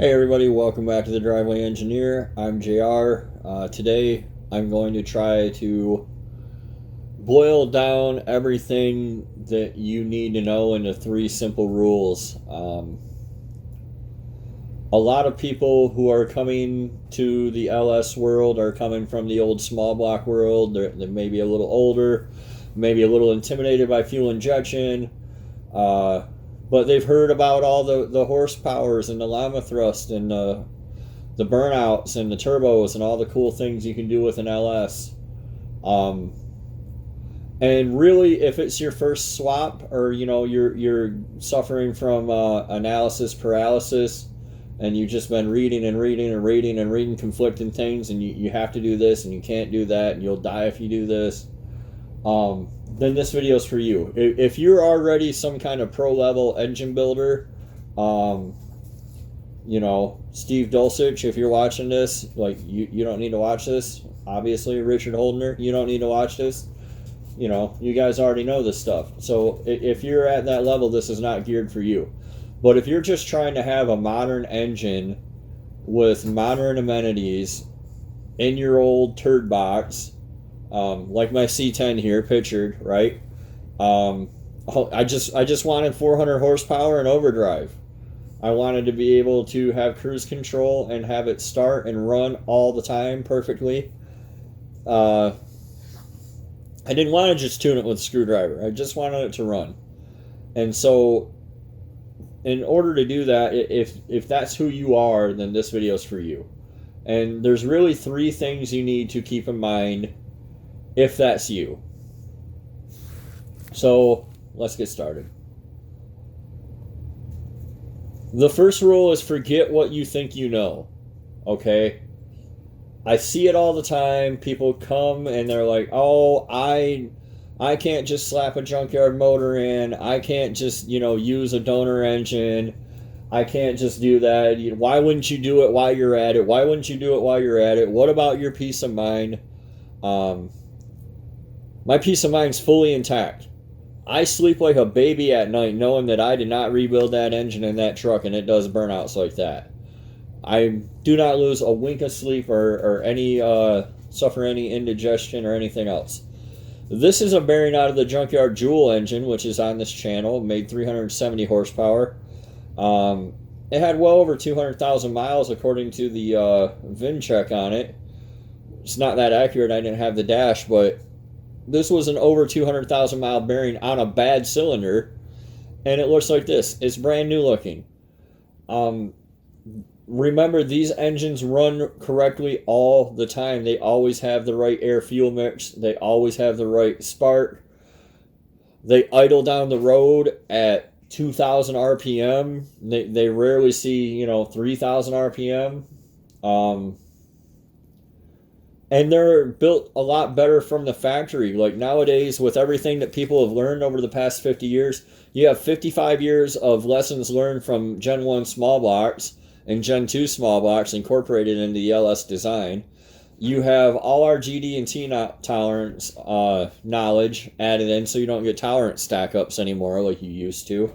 Hey everybody, welcome back to the Driveway Engineer. I'm JR. Today I'm going to try to boil down everything that you need to know into three simple rules. A lot of people who are coming to the LS world are coming from the old small block world. They're maybe a little older, maybe a little intimidated by fuel injection. But they've heard about all the horsepowers and the llama thrust and the burnouts and the turbos and all the cool things you can do with an LS. And really, if it's your first swap, or you're suffering from analysis paralysis, and you've just been reading and reading and reading and reading conflicting things, and you have to do this and you can't do that, and you'll die if you do this, then this video is for you. If you're already some kind of pro level engine builder, Steve Dulcich, if you're watching this, like you don't need to watch this. Obviously, Richard Holdner, you don't need to watch this. You guys already know this stuff. So if you're at that level, this is not geared for you. But if you're just trying to have a modern engine with modern amenities in your old turd box, like my C10 here pictured, right? I just wanted 400 horsepower and overdrive. I wanted to be able to have cruise control and have it start and run all the time perfectly. I didn't want to just tune it with a screwdriver. I just wanted it to run. And so in order to do that, if that's who you are, then this video is for you. And there's really three things you need to keep in mind if that's you. So let's get started. The first rule is forget what you think you know. Okay? I see it all the time. People come and they're like, oh, I can't just slap a junkyard motor in. I can't just, use a donor engine. I can't just do that. Why wouldn't you do it while you're at it? Why wouldn't you do it while you're at it? What about your peace of mind? My peace of mind's fully intact. I sleep like a baby at night knowing that I did not rebuild that engine in that truck and it does burnouts like that. I do not lose a wink of sleep or any suffer any indigestion or anything else. This is a bearing out of the junkyard Joule engine, which is on this channel. It made 370 horsepower. It had well over 200,000 miles according to the VIN check on it. It's not that accurate. I didn't have the dash, but this was an over 200,000 mile bearing on a bad cylinder, and it looks like this. It's brand new looking. Remember, these engines run correctly all the time. They always have the right air-fuel mix. They always have the right spark. They idle down the road at 2,000 RPM. They rarely see, 3,000 RPM. And they're built a lot better from the factory. Like nowadays, with everything that people have learned over the past 50 years, you have 55 years of lessons learned from Gen 1 small blocks and Gen 2 small blocks incorporated into the LS design. You have all our GD and T tolerance knowledge added in, so you don't get tolerance stack-ups anymore like you used to.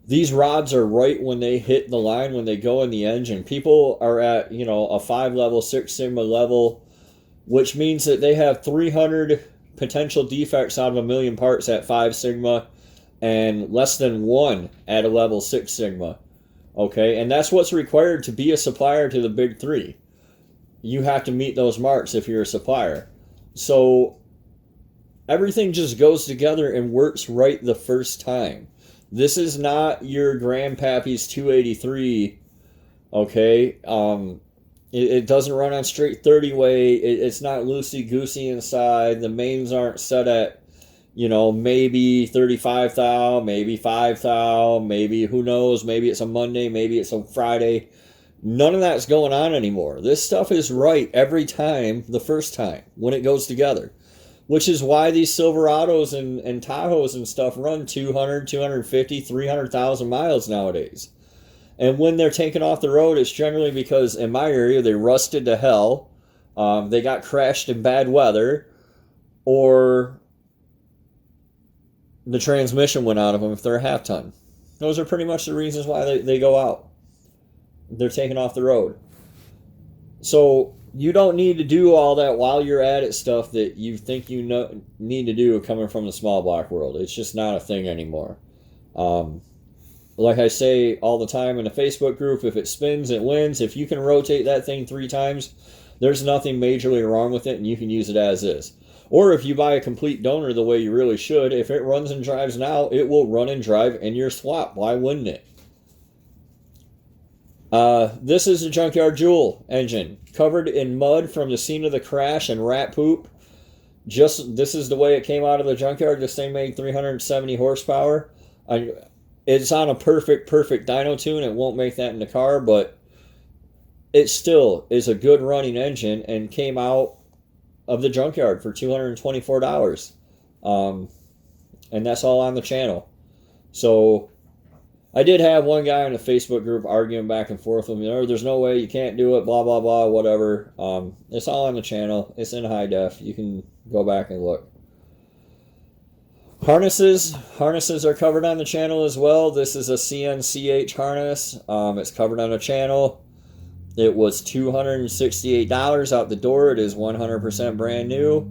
These rods are right when they hit the line, when they go in the engine. People are at, a 5-level, 6 Sigma level, which means that they have 300 potential defects out of 1,000,000 parts at 5 Sigma and less than 1 at a level 6 Sigma. Okay, and that's what's required to be a supplier to the big three. You have to meet those marks if you're a supplier. So everything just goes together and works right the first time. This is not your grandpappy's 283, okay? It doesn't run on straight 30 weight. It's not loosey-goosey inside. The mains aren't set at, maybe 35 thou, maybe 5 thou, maybe who knows, maybe it's a Monday, maybe it's a Friday. None of that's going on anymore. This stuff is right every time, the first time, when it goes together. Which is why these Silverados and Tahoes and stuff run 200, 250, 300,000 miles nowadays. And when they're taken off the road, it's generally because, in my area, they rusted to hell, they got crashed in bad weather, or the transmission went out of them if they're a half ton. Those are pretty much the reasons why they go out. They're taken off the road. So you don't need to do all that while you're at it stuff that you think you need to do coming from the small block world. It's just not a thing anymore. Like I say all the time in the Facebook group, if it spins, it wins. If you can rotate that thing 3 times, there's nothing majorly wrong with it, and you can use it as is. Or if you buy a complete donor the way you really should, if it runs and drives now, it will run and drive in your swap. Why wouldn't it? This is a Junkyard Jewel engine, covered in mud from the scene of the crash and rat poop. This is the way it came out of the junkyard. This thing made 370 horsepower. It's on a perfect dyno tune. It won't make that in the car, but it still is a good running engine and came out of the junkyard for $224. And that's all on the channel. So I did have one guy in the Facebook group arguing back and forth with me. Oh, there's no way, you can't do it, blah, blah, blah, whatever. It's all on the channel. It's in high def. You can go back and look. Harnesses are covered on the channel as well. This is a CNCH harness. It's covered on the channel. It was $268 out the door. It is 100% brand new.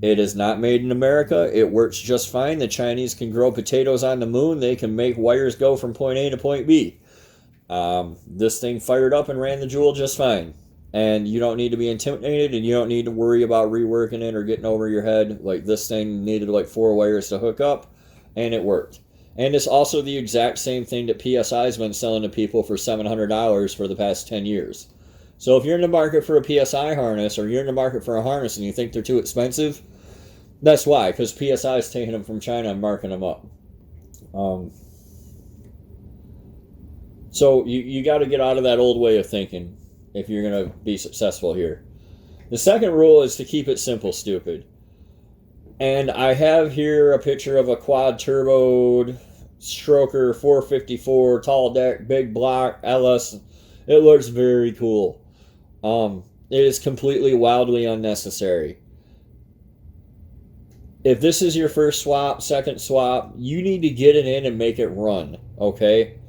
It is not made in America. It works just fine. The Chinese can grow potatoes on the moon. They can make wires go from point A to point B. This thing fired up and ran the Jewel just fine. And you don't need to be intimidated, and you don't need to worry about reworking it or getting over your head. Like, this thing needed like 4 wires to hook up, and it worked. And it's also the exact same thing that PSI's been selling to people for $700 for the past 10 years. So if you're in the market for a PSI harness, or you're in the market for a harness and you think they're too expensive, that's why, because PSI is taking them from China and marking them up. So you got to get out of that old way of thinking if you're going to be successful here. The second rule is to keep it simple, stupid. And I have here a picture of a quad turboed stroker 454 tall deck, big block, LS. It looks very cool. It is completely wildly unnecessary. If this is your first swap, second swap, you need to get it in and make it run, okay?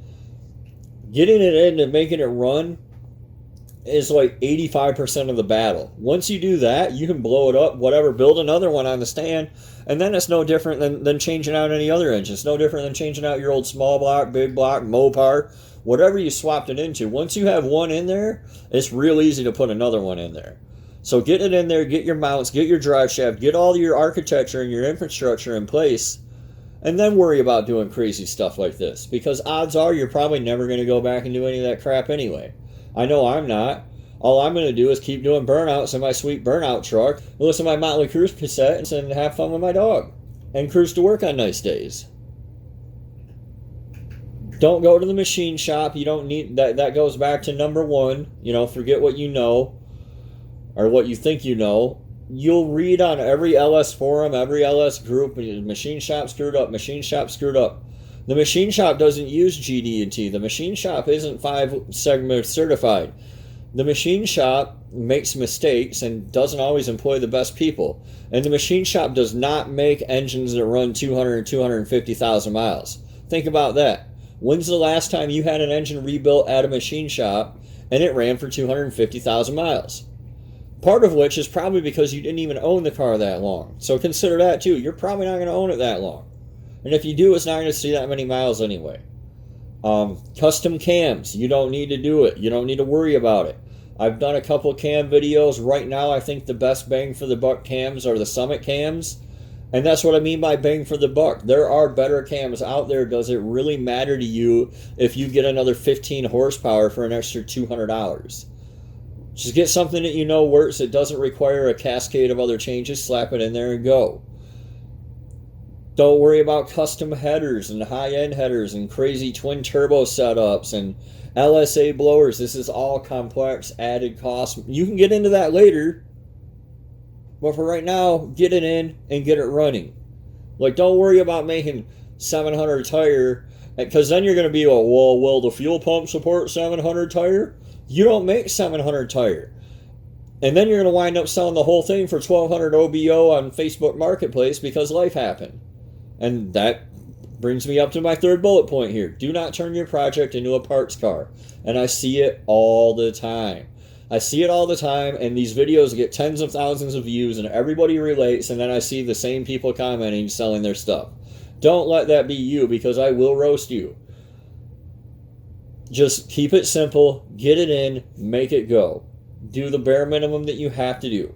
Getting it in and making it run is like 85% of the battle. Once you do that, you can blow it up, whatever, build another one on the stand, and then it's no different than changing out any other engine. It's no different than changing out your old small block, big block, Mopar, whatever you swapped it into. Once you have one in there, it's real easy to put another one in there. So get it in there, get your mounts, get your drive shaft, get all your architecture and your infrastructure in place, and then worry about doing crazy stuff like this. Because odds are you're probably never going to go back and do any of that crap anyway. I know I'm not. All I'm going to do is keep doing burnouts in my sweet burnout truck, listen to my Motley Crue cassettes, and have fun with my dog. And cruise to work on nice days. Don't go to the machine shop. You don't need that. That goes back to number one. Forget what you know. Or what you think you know. You'll read on every LS forum, every LS group, machine shop screwed up, machine shop screwed up. The machine shop doesn't use GD&T. The machine shop isn't 5 segment certified. The machine shop makes mistakes and doesn't always employ the best people. And the machine shop does not make engines that run 200 and 250,000 miles. Think about that. When's the last time you had an engine rebuilt at a machine shop and it ran for 250,000 miles? Part of which is probably because you didn't even own the car that long. So consider that too. You're probably not going to own it that long. And if you do, it's not going to see that many miles anyway. Custom cams. You don't need to do it. You don't need to worry about it. I've done a couple cam videos. Right now, I think the best bang for the buck cams are the Summit cams. And that's what I mean by bang for the buck. There are better cams out there. Does it really matter to you if you get another 15 horsepower for an extra $200? Just get something that you know works. It doesn't require a cascade of other changes. Slap it in there and go. Don't worry about custom headers and high-end headers and crazy twin turbo setups and LSA blowers. This is all complex added cost. You can get into that later. But for right now, get it in and get it running. Like, don't worry about making 700 tire, because then you're going to be like, well, will the fuel pump support 700 tire? You don't make 700 tire. And then you're going to wind up selling the whole thing for $1,200 OBO on Facebook Marketplace because life happened. And that Brings me up to my third bullet point here. Do not turn your project into a parts car. And I see it all the time. I see it all the time, and these videos get tens of thousands of views, and everybody relates, and then I see the same people commenting, selling their stuff. Don't let that be you, because I will roast you. Just keep it simple, get it in, make it go. Do the bare minimum that you have to do.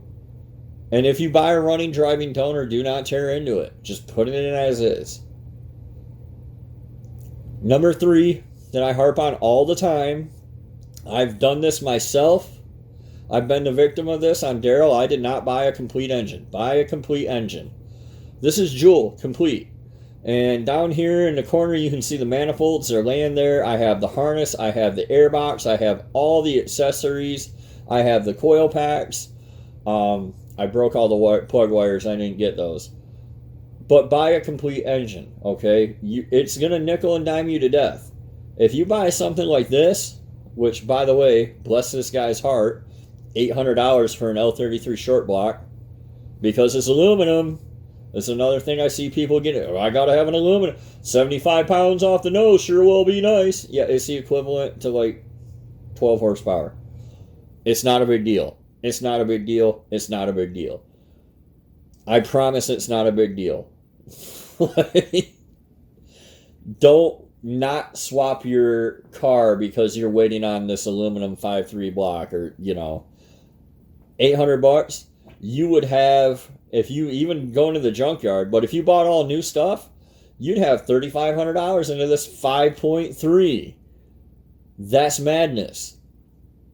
And if you buy a running driving toner, do not tear into it. Just put it in as is. Number 3 that I harp on all the time, I've done this myself. I've been the victim of this. I'm Daryl. I did not buy a complete engine. Buy a complete engine. This is Joule complete. And down here in the corner, you can see the manifolds. They're laying there. I have the harness. I have the air box. I have all the accessories. I have the coil packs. I broke all the plug wires. I didn't get those. But buy a complete engine, okay? It's going to nickel and dime you to death. If you buy something like this, which, by the way, bless this guy's heart, $800 for an L33 short block, because it's aluminum. That's another thing I see people getting. Oh, I got to have an aluminum. 75 pounds off the nose sure will be nice. Yeah, it's the equivalent to like 12 horsepower. It's not a big deal. It's not a big deal. It's not a big deal. I promise it's not a big deal. Don't not swap your car because you're waiting on this aluminum 5.3 block, or, you know, $800 you would have, if you even go into the junkyard, but if you bought all new stuff, you'd have $3,500 into this 5.3. That's madness.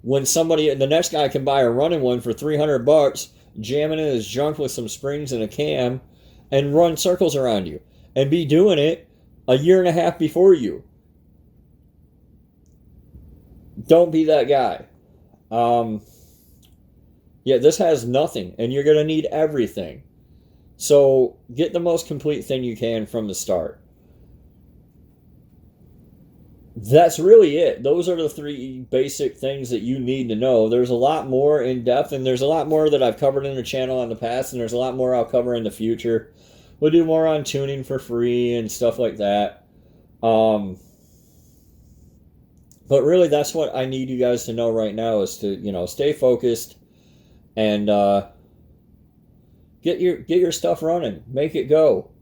When somebody, the next guy can buy a running one for $300, jam it in his junk with some springs and a cam, and run circles around you, and be doing it a year and a half before you. Don't be that guy. Yeah, this has nothing, and you're going to need everything. So get the most complete thing you can from the start. That's really it. Those are the 3 basic things that you need to know. There's a lot more in depth, and there's a lot more that I've covered in the channel in the past, and there's a lot more I'll cover in the future. We'll do more on tuning for free and stuff like that. But really, that's what I need you guys to know right now, is to, you know, stay focused and get your stuff running. Make it go.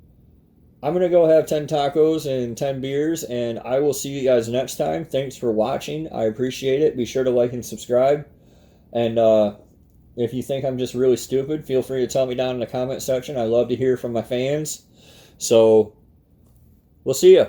I'm going to go have 10 tacos and 10 beers, and I will see you guys next time. Thanks for watching. I appreciate it. Be sure to like and subscribe. And if you think I'm just really stupid, feel free to tell me down in the comment section. I love to hear from my fans. So, we'll see ya.